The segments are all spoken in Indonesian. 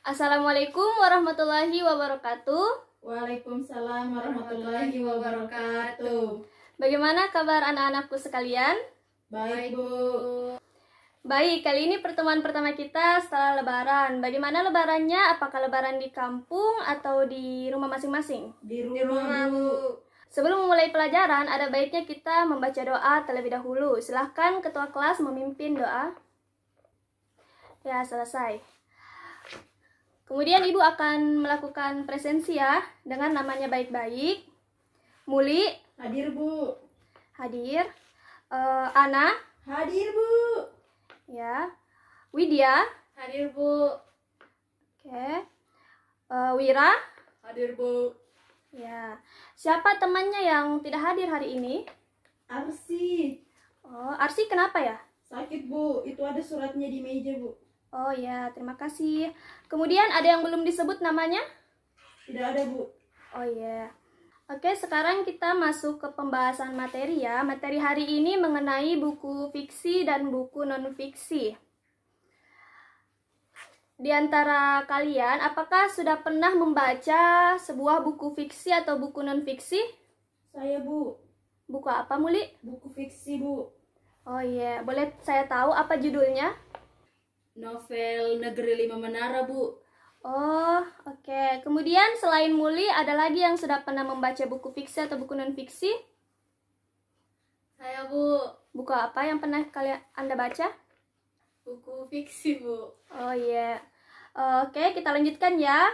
Assalamualaikum warahmatullahi wabarakatuh. Waalaikumsalam warahmatullahi wabarakatuh. Bagaimana kabar anak-anakku sekalian? Baik, Bu. Baik, kali ini pertemuan pertama kita setelah Lebaran. Bagaimana Lebarannya? Apakah Lebaran di kampung atau di rumah masing-masing? Di rumah, Bu. Sebelum memulai pelajaran, ada baiknya kita membaca doa terlebih dahulu. Silahkan ketua kelas memimpin doa. Ya, selesai. Kemudian Ibu akan melakukan presensi ya, dengan namanya baik-baik. Muli. Hadir, Bu. Hadir. Ana. Hadir, Bu. Ya. Widya. Hadir, Bu. Oke. Wira. Hadir, Bu. Ya. Siapa temannya yang tidak hadir hari ini? Arsi. Oh, Arsi kenapa ya? Sakit, Bu. Itu ada suratnya di meja, Bu. Oh ya, terima kasih. Kemudian ada yang belum disebut namanya? Tidak ada, Bu. Oh ya. Oke, sekarang kita masuk ke pembahasan materi ya. Materi hari ini mengenai buku fiksi dan buku non-fiksi. Di antara kalian, apakah sudah pernah membaca sebuah buku fiksi atau buku non-fiksi? Saya, Bu. Buku apa, Muli? Buku fiksi, Bu. Oh iya, boleh saya tahu apa judulnya? Novel Negeri Lima Menara, Bu. Oh, oke. Kemudian selain Muli, ada lagi yang sudah pernah membaca buku fiksi atau buku non-fiksi? Saya, Bu. Buku apa yang pernah Anda baca? Buku fiksi, Bu. Oh iya. Oke, kita lanjutkan ya.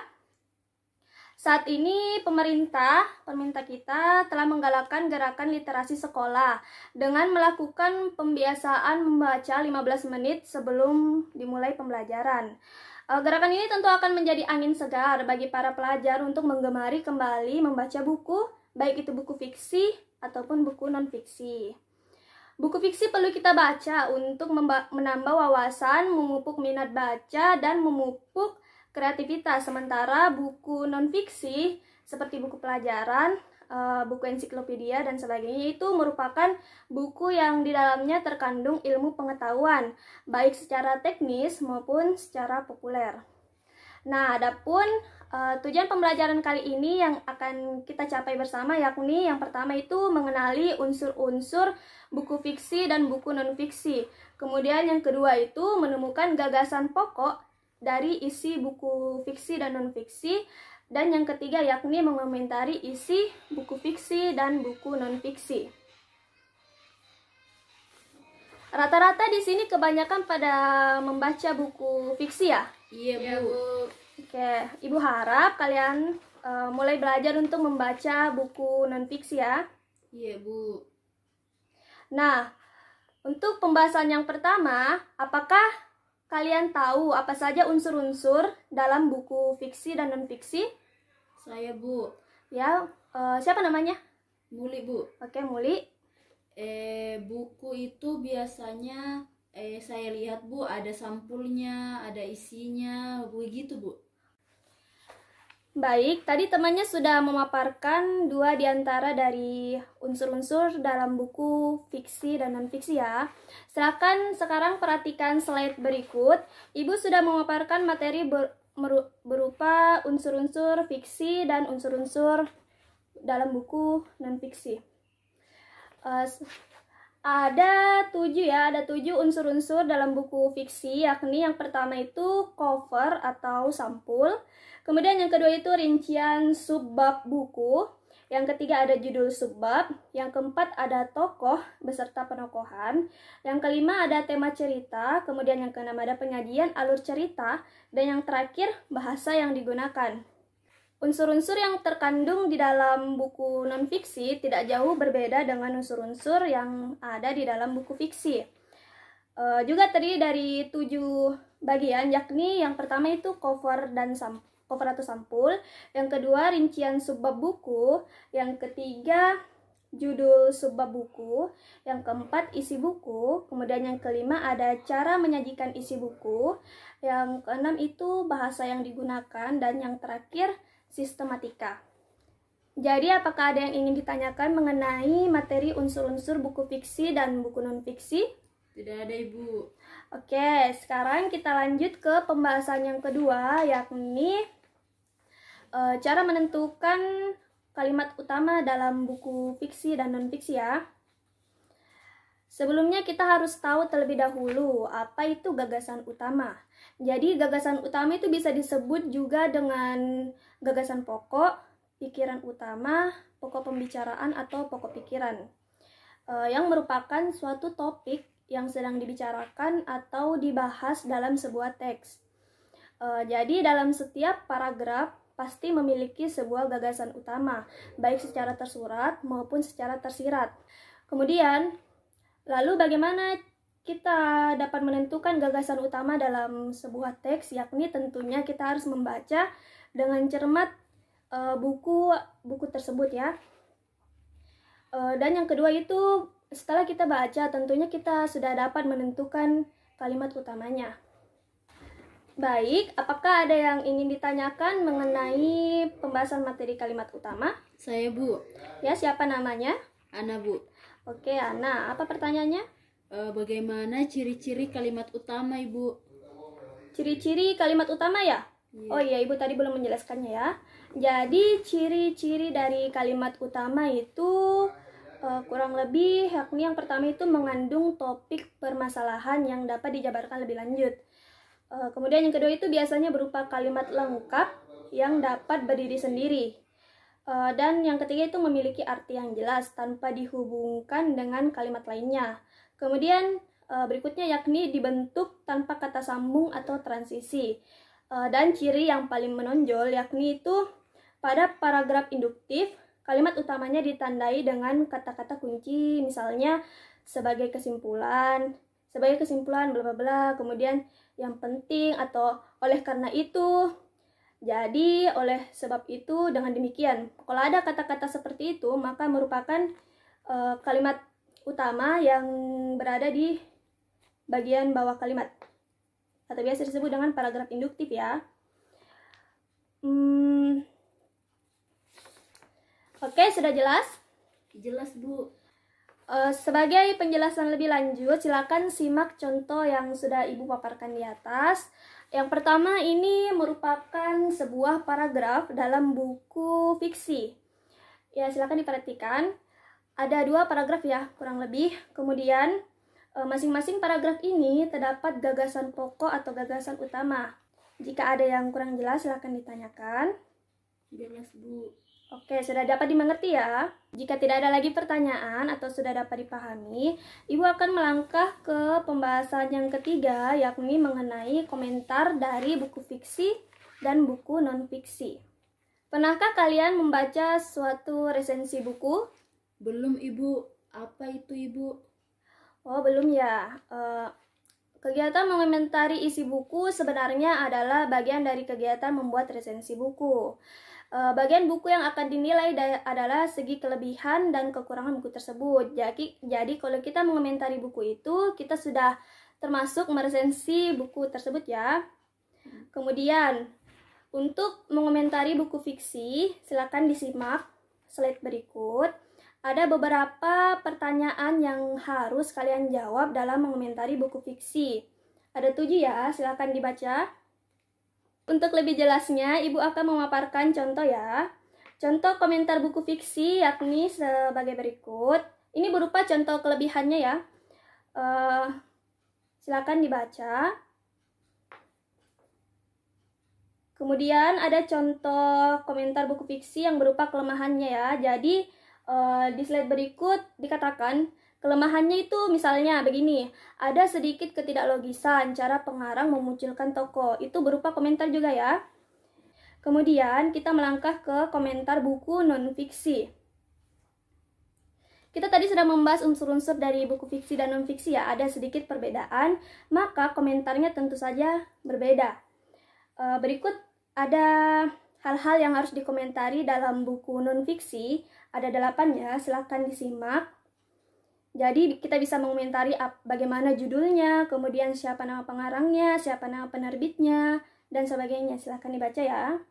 Saat ini pemerintah kita telah menggalakkan gerakan literasi sekolah dengan melakukan pembiasaan membaca 15 menit sebelum dimulai pembelajaran. Gerakan ini tentu akan menjadi angin segar bagi para pelajar untuk menggemari kembali membaca buku, baik itu buku fiksi ataupun buku non-fiksi. Buku fiksi perlu kita baca untuk menambah wawasan, memupuk minat baca, dan memupuk kreativitas. Sementara buku non-fiksi seperti buku pelajaran, buku ensiklopedia, dan sebagainya itu merupakan buku yang di dalamnya terkandung ilmu pengetahuan, baik secara teknis maupun secara populer. Nah, adapun tujuan pembelajaran kali ini yang akan kita capai bersama yakni yang pertama itu mengenali unsur-unsur buku fiksi dan buku non-fiksi. Kemudian yang kedua itu menemukan gagasan pokok dari isi buku fiksi dan non-fiksi. Dan yang ketiga yakni mengomentari isi buku fiksi dan buku non-fiksi. Rata-rata di sini kebanyakan pada membaca buku fiksi ya? Iya, Bu. Oke, Ibu harap kalian mulai belajar untuk membaca buku non-fiksi ya. Iya, Bu. Nah, untuk pembahasan yang pertama, apakah kalian tahu apa saja unsur-unsur dalam buku fiksi dan non-fiksi? Saya, Bu. Ya, siapa namanya? Muli, Bu. Oke, Muli. Buku itu biasanya saya lihat, Bu, ada sampulnya, ada isinya, begitu, Bu. Baik, tadi temannya sudah memaparkan dua di antara dari unsur-unsur dalam buku fiksi dan non-fiksi ya. Silakan sekarang perhatikan slide berikut. Ibu sudah memaparkan materi berupa unsur-unsur fiksi dan unsur-unsur dalam buku non-fiksi. Ada 7 unsur-unsur dalam buku fiksi, yakni yang pertama itu cover atau sampul. Kemudian yang kedua itu rincian subbab buku. Yang ketiga ada judul subbab. Yang keempat ada tokoh beserta penokohan. Yang kelima ada tema cerita. Kemudian yang keenam ada penyajian alur cerita. Dan yang terakhir bahasa yang digunakan. Unsur-unsur yang terkandung di dalam buku non-fiksi tidak jauh berbeda dengan unsur-unsur yang ada di dalam buku fiksi. Juga terdiri dari 7 bagian, yakni yang pertama itu cover atau sampul, yang kedua rincian subbab buku, yang ketiga judul subbab buku, yang keempat isi buku, kemudian yang kelima ada cara menyajikan isi buku, yang keenam itu bahasa yang digunakan, dan yang terakhir sistematika. Jadi apakah ada yang ingin ditanyakan mengenai materi unsur-unsur buku fiksi dan buku non-fiksi? Tidak ada, Ibu. Oke, sekarang kita lanjut ke pembahasan yang kedua, yakni cara menentukan kalimat utama dalam buku fiksi dan non-fiksi ya. Sebelumnya kita harus tahu terlebih dahulu apa itu gagasan utama. Jadi gagasan utama itu bisa disebut juga dengan gagasan pokok, pikiran utama, pokok pembicaraan atau pokok pikiran. Yang merupakan suatu topik yang sedang dibicarakan atau dibahas dalam sebuah teks. Jadi dalam setiap paragraf pasti memiliki sebuah gagasan utama, baik secara tersurat maupun secara tersirat. Kemudian, lalu bagaimana kita dapat menentukan gagasan utama dalam sebuah teks, yakni tentunya kita harus membaca dengan cermat buku tersebut ya. Dan yang kedua itu, setelah kita baca, tentunya kita sudah dapat menentukan kalimat utamanya. Baik, apakah ada yang ingin ditanyakan mengenai pembahasan materi kalimat utama? Saya, Bu. Ya, siapa namanya? Ana, Bu. Oke, Ana. Apa pertanyaannya? Bagaimana ciri-ciri kalimat utama, Ibu? Ciri-ciri kalimat utama ya? Iya. Oh iya, Ibu tadi belum menjelaskannya ya. Jadi, ciri-ciri dari kalimat utama itu kurang lebih, yakni yang pertama itu mengandung topik permasalahan yang dapat dijabarkan lebih lanjut. Kemudian yang kedua itu biasanya berupa kalimat lengkap yang dapat berdiri sendiri. Dan yang ketiga itu memiliki arti yang jelas tanpa dihubungkan dengan kalimat lainnya. Kemudian berikutnya yakni dibentuk tanpa kata sambung atau transisi. Dan ciri yang paling menonjol yakni itu pada paragraf induktif, kalimat utamanya ditandai dengan kata-kata kunci, misalnya sebagai kesimpulan bla bla bla, kemudian yang penting atau oleh karena itu, jadi oleh sebab itu, dengan demikian. Kalau ada kata-kata seperti itu, maka merupakan kalimat utama yang berada di bagian bawah kalimat, atau biasa disebut dengan paragraf induktif ya. Oke, sudah jelas? Jelas, Bu. Sebagai penjelasan lebih lanjut, silakan simak contoh yang sudah Ibu paparkan di atas. Yang pertama ini merupakan sebuah paragraf dalam buku fiksi. Ya, silakan diperhatikan. Ada 2 paragraf ya, kurang lebih. Kemudian, masing-masing paragraf ini terdapat gagasan pokok atau gagasan utama. Jika ada yang kurang jelas, silakan ditanyakan. Jelas, Bu. Oke, sudah dapat dimengerti ya. Jika tidak ada lagi pertanyaan atau sudah dapat dipahami, Ibu akan melangkah ke pembahasan yang ketiga, yakni mengenai komentar dari buku fiksi dan buku non-fiksi. Pernahkah kalian membaca suatu resensi buku? Belum, Ibu. Apa itu, Ibu? Oh, belum ya. Kegiatan mengomentari isi buku sebenarnya adalah bagian dari kegiatan membuat resensi buku. Bagian buku yang akan dinilai adalah segi kelebihan dan kekurangan buku tersebut. Jadi kalau kita mengomentari buku itu, kita sudah termasuk meresensi buku tersebut ya. Kemudian, untuk mengomentari buku fiksi, silakan disimak slide berikut. Ada beberapa pertanyaan yang harus kalian jawab dalam mengomentari buku fiksi. Ada 7 ya, silakan dibaca. Untuk lebih jelasnya, Ibu akan memaparkan contoh ya. Contoh komentar buku fiksi yakni sebagai berikut. Ini berupa contoh kelebihannya ya. Silakan dibaca. Kemudian ada contoh komentar buku fiksi yang berupa kelemahannya ya. Jadi di slide berikut dikatakan kelemahannya itu misalnya begini, ada sedikit ketidaklogisan cara pengarang memunculkan tokoh, itu berupa komentar juga ya. Kemudian kita melangkah ke komentar buku non-fiksi. Kita tadi sudah membahas unsur-unsur dari buku fiksi dan non-fiksi ya, ada sedikit perbedaan, maka komentarnya tentu saja berbeda. Berikut ada hal-hal yang harus dikomentari dalam buku non-fiksi, ada 8 ya, silahkan disimak. Jadi kita bisa mengomentari bagaimana judulnya, kemudian siapa nama pengarangnya, siapa nama penerbitnya, dan sebagainya. Silahkan dibaca ya.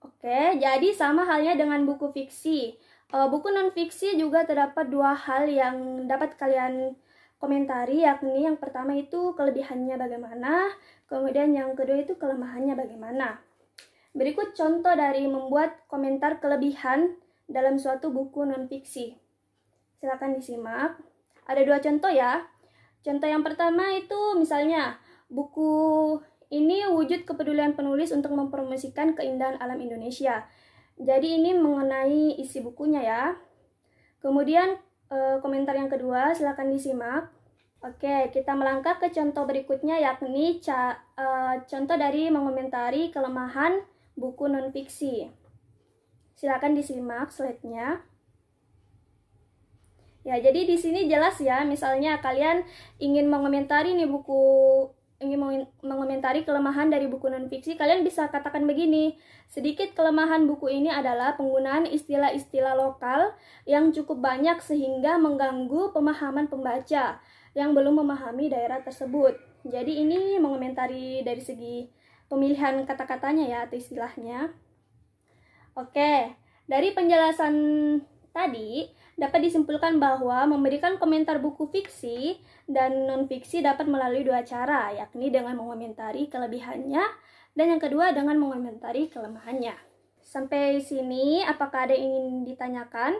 Oke, jadi sama halnya dengan buku fiksi. Buku non-fiksi juga terdapat dua hal yang dapat kalian komentari, yakni yang pertama itu kelebihannya bagaimana, kemudian yang kedua itu kelemahannya bagaimana. Berikut contoh dari membuat komentar kelebihan dalam suatu buku non-fiksi. Silakan disimak. Ada dua contoh ya. Contoh yang pertama itu misalnya, buku ini wujud kepedulian penulis untuk mempromosikan keindahan alam Indonesia. Jadi ini mengenai isi bukunya ya. Kemudian komentar yang kedua, silakan disimak. Oke, kita melangkah ke contoh berikutnya, yakni contoh dari mengomentari kelemahan buku non-fiksi. Silakan disimak slide-nya. Ya, jadi di sini jelas ya, misalnya kalian ingin mengomentari mengomentari kelemahan dari buku non-fiksi, kalian bisa katakan begini: sedikit kelemahan buku ini adalah penggunaan istilah-istilah lokal yang cukup banyak sehingga mengganggu pemahaman pembaca yang belum memahami daerah tersebut. Jadi ini mengomentari dari segi pemilihan kata-katanya ya, atau istilahnya. Oke, dari penjelasan tadi dapat disimpulkan bahwa memberikan komentar buku fiksi dan non-fiksi dapat melalui dua cara, yakni dengan mengomentari kelebihannya dan yang kedua dengan mengomentari kelemahannya. Sampai sini, apakah ada yang ingin ditanyakan?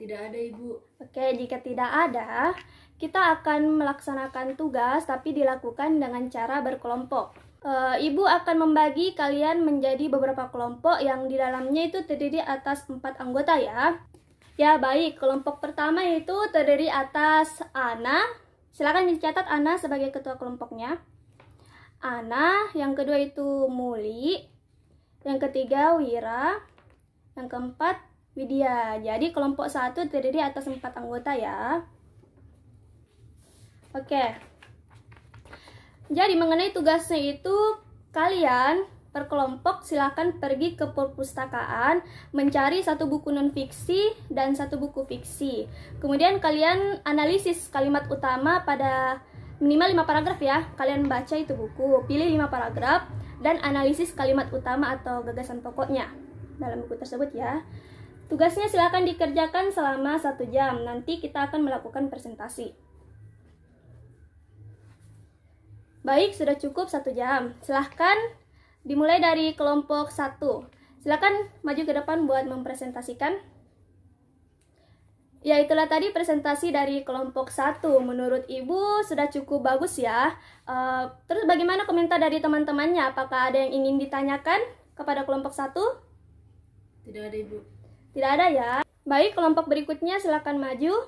Tidak ada, Ibu. Oke, jika tidak ada, kita akan melaksanakan tugas tapi dilakukan dengan cara berkelompok. Ibu akan membagi kalian menjadi beberapa kelompok yang di dalamnya itu terdiri atas 4 anggota ya. Ya baik, kelompok pertama itu terdiri atas Ana. Silakan dicatat Ana sebagai ketua kelompoknya. Ana, yang kedua itu Muli, yang ketiga Wira, yang keempat Widya. Jadi kelompok 1 terdiri atas 4 anggota ya. Oke. Jadi mengenai tugasnya itu, kalian per kelompok silakan pergi ke perpustakaan, mencari satu buku non-fiksi dan satu buku fiksi. Kemudian kalian analisis kalimat utama pada minimal 5 paragraf ya. Kalian baca itu buku, pilih 5 paragraf dan analisis kalimat utama atau gagasan pokoknya dalam buku tersebut ya. Tugasnya silakan dikerjakan selama 1 jam. Nanti kita akan melakukan presentasi. Baik, sudah cukup 1 jam. Silahkan dimulai dari kelompok 1. Silahkan maju ke depan buat mempresentasikan. Ya, itulah tadi presentasi dari kelompok 1. Menurut Ibu sudah cukup bagus ya. Terus bagaimana komentar dari teman-temannya? Apakah ada yang ingin ditanyakan kepada kelompok 1? Tidak ada, Ibu. Tidak ada ya. Baik, kelompok berikutnya silakan maju.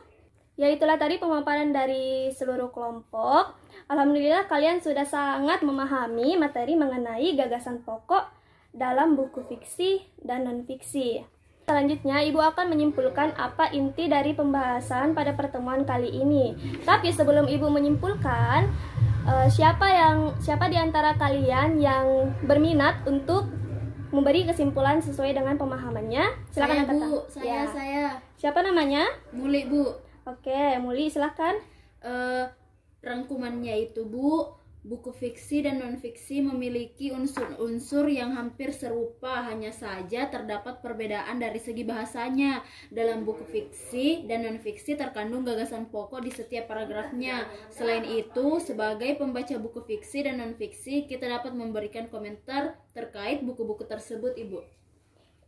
Ya, itulah tadi pemaparan dari seluruh kelompok. Alhamdulillah kalian sudah sangat memahami materi mengenai gagasan pokok dalam buku fiksi dan non-fiksi. Selanjutnya, Ibu akan menyimpulkan apa inti dari pembahasan pada pertemuan kali ini. Tapi sebelum Ibu menyimpulkan, siapa di antara kalian yang berminat untuk memberi kesimpulan sesuai dengan pemahamannya? Silakan angkat tangan. Saya. Siapa namanya? Muli, Bu. Oke, Muli silakan. Rangkumannya itu, Bu, buku fiksi dan non-fiksi memiliki unsur-unsur yang hampir serupa, hanya saja terdapat perbedaan dari segi bahasanya. Dalam buku fiksi dan non-fiksi terkandung gagasan pokok di setiap paragrafnya. Selain itu, sebagai pembaca buku fiksi dan non-fiksi, kita dapat memberikan komentar terkait buku-buku tersebut, Ibu.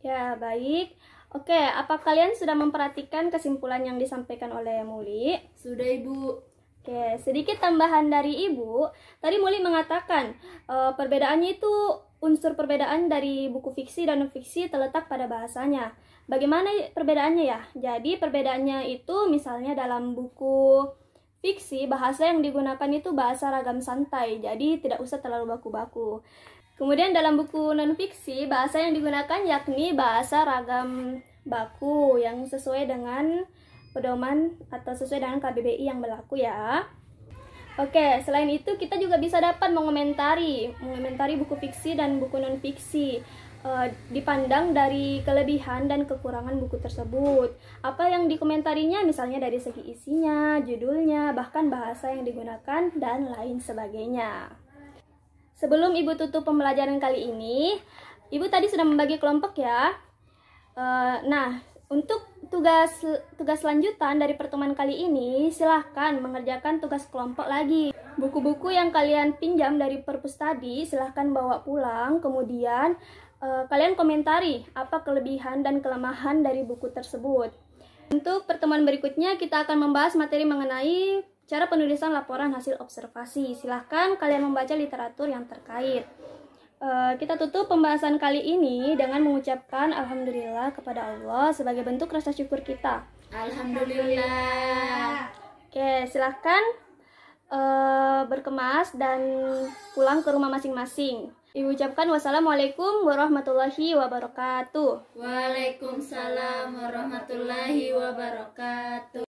Ya, baik. Oke, apa kalian sudah memperhatikan kesimpulan yang disampaikan oleh Muli? Sudah, Ibu. Oke, sedikit tambahan dari Ibu. Tadi Muli mengatakan perbedaannya itu, unsur perbedaan dari buku fiksi dan non-fiksi terletak pada bahasanya. Bagaimana perbedaannya ya? Jadi perbedaannya itu misalnya dalam buku fiksi, bahasa yang digunakan itu bahasa ragam santai, jadi tidak usah terlalu baku-baku. Kemudian dalam buku non-fiksi, bahasa yang digunakan yakni bahasa ragam baku yang sesuai dengan pedoman atau sesuai dengan KBBI yang berlaku ya. Oke, selain itu kita juga bisa dapat mengomentari buku fiksi dan buku non-fiksi, dipandang dari kelebihan dan kekurangan buku tersebut. Apa yang dikomentarinya misalnya dari segi isinya, judulnya, bahkan bahasa yang digunakan dan lain sebagainya. Sebelum Ibu tutup pembelajaran kali ini, Ibu tadi sudah membagi kelompok ya. Nah, untuk tugas lanjutan dari pertemuan kali ini, silahkan mengerjakan tugas kelompok lagi. Buku-buku yang kalian pinjam dari perpus tadi silahkan bawa pulang, kemudian kalian komentari apa kelebihan dan kelemahan dari buku tersebut. Untuk pertemuan berikutnya kita akan membahas materi mengenai cara penulisan laporan hasil observasi. Silahkan kalian membaca literatur yang terkait. Kita tutup pembahasan kali ini dengan mengucapkan alhamdulillah kepada Allah sebagai bentuk rasa syukur kita. Alhamdulillah. Oke, silahkan berkemas dan pulang ke rumah masing-masing. Ibu ucapkan wassalamualaikum warahmatullahi wabarakatuh. Waalaikumsalam warahmatullahi wabarakatuh.